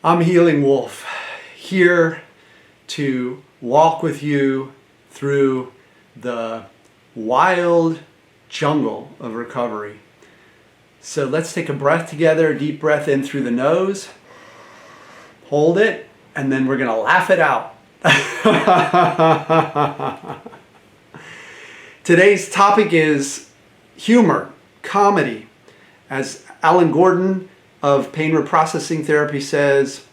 I'm Healing Wolf, here to walk with you through the wild jungle of recovery. So let's take a breath together, a deep breath in through the nose, hold it, and then we're going to laugh it out. Today's topic is humor, comedy. As Alan Gordon of pain reprocessing therapy says,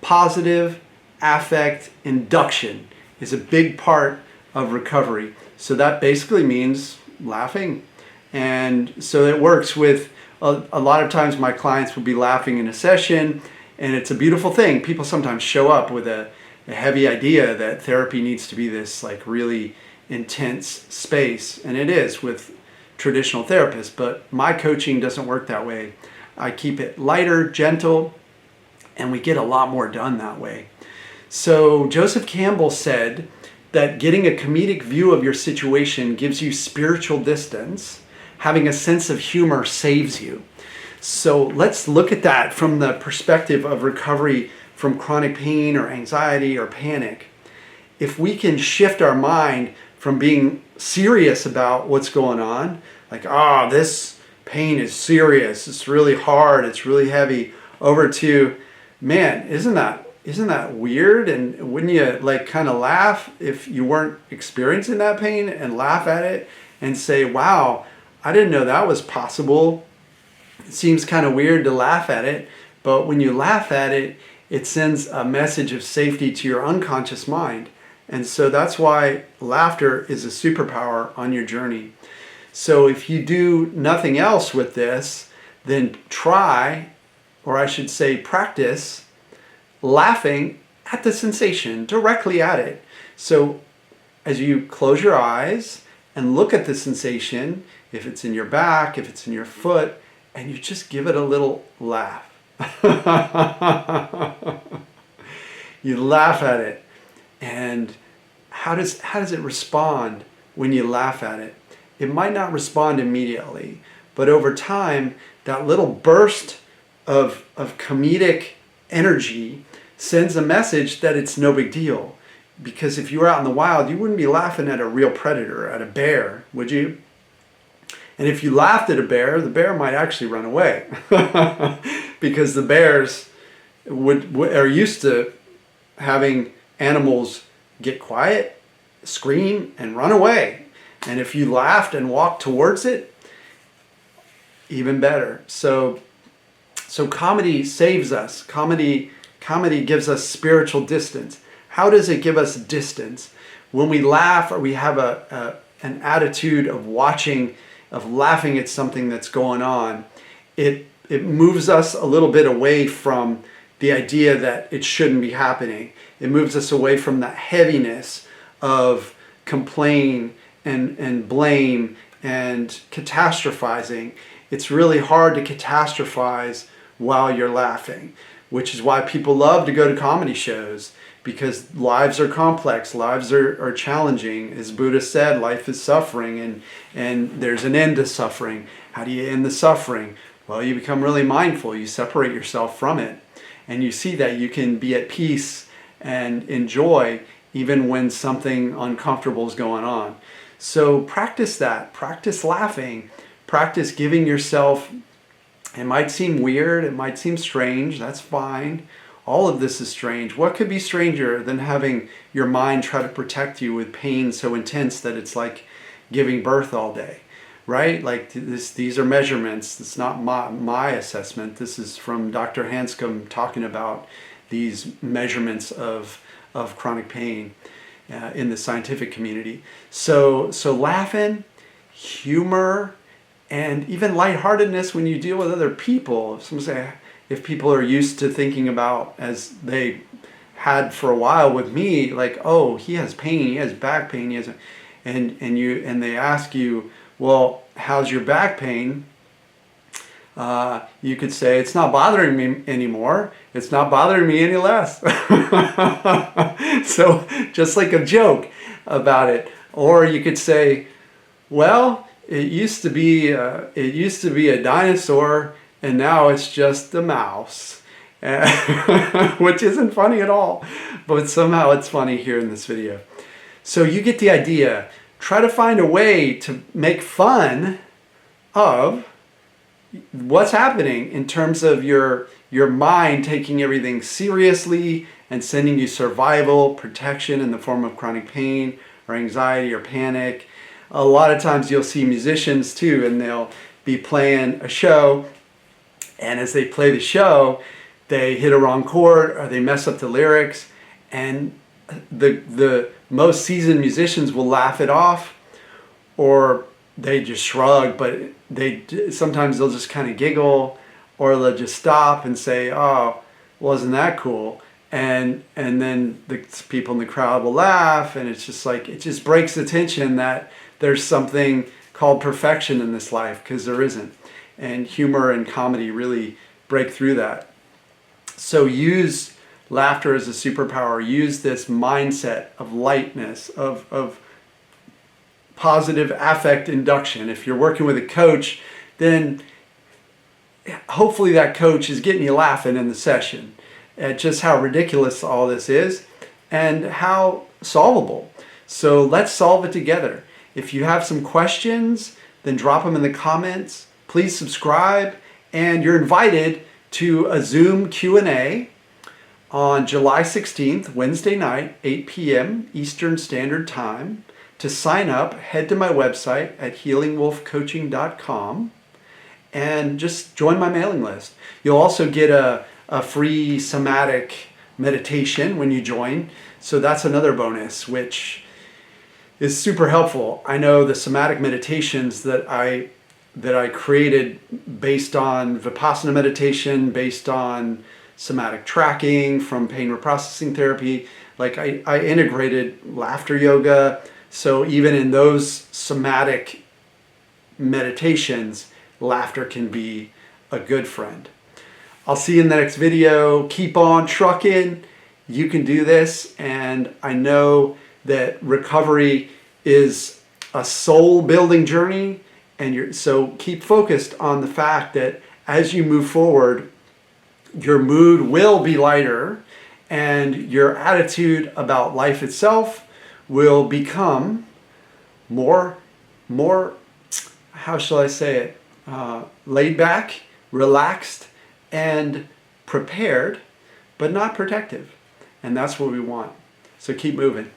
positive affect induction is a big part of recovery. So that basically means laughing. And so it works with a lot of times my clients will be laughing in a session, and it's a beautiful thing. People sometimes show up with a heavy idea that therapy needs to be this like really intense space, and it is with traditional therapists, but my coaching doesn't work that way. I keep it lighter, gentle, and we get a lot more done that way. So Joseph Campbell said that getting a comedic view of your situation gives you spiritual distance. Having a sense of humor saves you. So let's look at that from the perspective of recovery from chronic pain or anxiety or panic. If we can shift our mind from being serious about what's going on, like, this pain is serious, it's really hard, it's really heavy, over to, man, isn't that weird? And wouldn't you like kind of laugh if you weren't experiencing that pain, and laugh at it and say, wow, I didn't know that was possible. It seems kind of weird to laugh at it, but when you laugh at it, it sends a message of safety to your unconscious mind. And so that's why laughter is a superpower on your journey. So if you do nothing else with this, then try, or I should say practice, laughing at the sensation, directly at it. So as you close your eyes and look at the sensation, if it's in your back, if it's in your foot, and you just give it a little laugh. You laugh at it. And how does it respond when you laugh at it? It might not respond immediately, but over time, that little burst of comedic energy sends a message that it's no big deal. Because if you were out in the wild, you wouldn't be laughing at a real predator, at a bear, would you? And if you laughed at a bear, the bear might actually run away. Because the bears are used to having animals get quiet, scream, and run away. And if you laughed and walked towards it, even better. So comedy saves us. Comedy gives us spiritual distance. How does it give us distance? When we laugh, or we have an attitude of laughing at something that's going on, it moves us a little bit away from the idea that it shouldn't be happening. It moves us away from that heaviness of complaint and blame and catastrophizing. It's really hard to catastrophize while you're laughing, which is why people love to go to comedy shows, because lives are complex, lives are challenging. As Buddha said, life is suffering, and there's an end to suffering. How do you end the suffering? Well, you become really mindful. You separate yourself from it, and you see that you can be at peace and enjoy even when something uncomfortable is going on. So practice that. Practice laughing. Practice giving yourself, it might seem weird, it might seem strange, that's fine. All of this is strange. What could be stranger than having your mind try to protect you with pain so intense that it's like giving birth all day, right? Like these are measurements. It's not my assessment. This is from Dr. Hanscom talking about these measurements of chronic pain in the scientific community. So laughing, humor, and even lightheartedness when you deal with other people. Some say, if people are used to thinking about, as they had for a while with me, like, oh, he has pain, he has back pain, and they ask you, well, how's your back pain? You could say, it's not bothering me anymore. It's not bothering me any less. So just like a joke about it. Or you could say, well, it used to be a dinosaur, and now it's just a mouse. which isn't funny at all, but somehow it's funny here in this video. So you get the idea. Try to find a way to make fun of what's happening in terms of your mind taking everything seriously and sending you survival protection in the form of chronic pain or anxiety or panic. A lot of times you'll see musicians too, and they'll be playing a show, and as they play the show, they hit a wrong chord or they mess up the lyrics, and the most seasoned musicians will laugh it off, or they just shrug, but sometimes they'll just kind of giggle, or they'll just stop and say, "Oh, wasn't that cool?" And then the people in the crowd will laugh, and it's just like, it just breaks the tension that there's something called perfection in this life, because there isn't. And humor and comedy really break through that. So use laughter as a superpower. Use this mindset of lightness, of positive affect induction. If you're working with a coach, then hopefully that coach is getting you laughing in the session at just how ridiculous all this is and how solvable. So let's solve it together. If you have some questions, then drop them in the comments. Please subscribe, and you're invited to a Zoom Q&A on July 16th, Wednesday night, 8 p.m. Eastern Standard Time. To sign up, head to my website at healingwolfcoaching.com and just join my mailing list. You'll also get a free somatic meditation when you join. So that's another bonus, which is super helpful. I know the somatic meditations that I created based on Vipassana meditation, based on somatic tracking from pain reprocessing therapy. Like I integrated laughter yoga. So even in those somatic meditations, laughter can be a good friend. I'll see you in the next video. Keep on trucking. You can do this. And I know that recovery is a soul building journey. And so keep focused on the fact that as you move forward, your mood will be lighter and your attitude about life itself will become more, how shall I say it, laid back, relaxed, and prepared, but not protective. And that's what we want. So keep moving.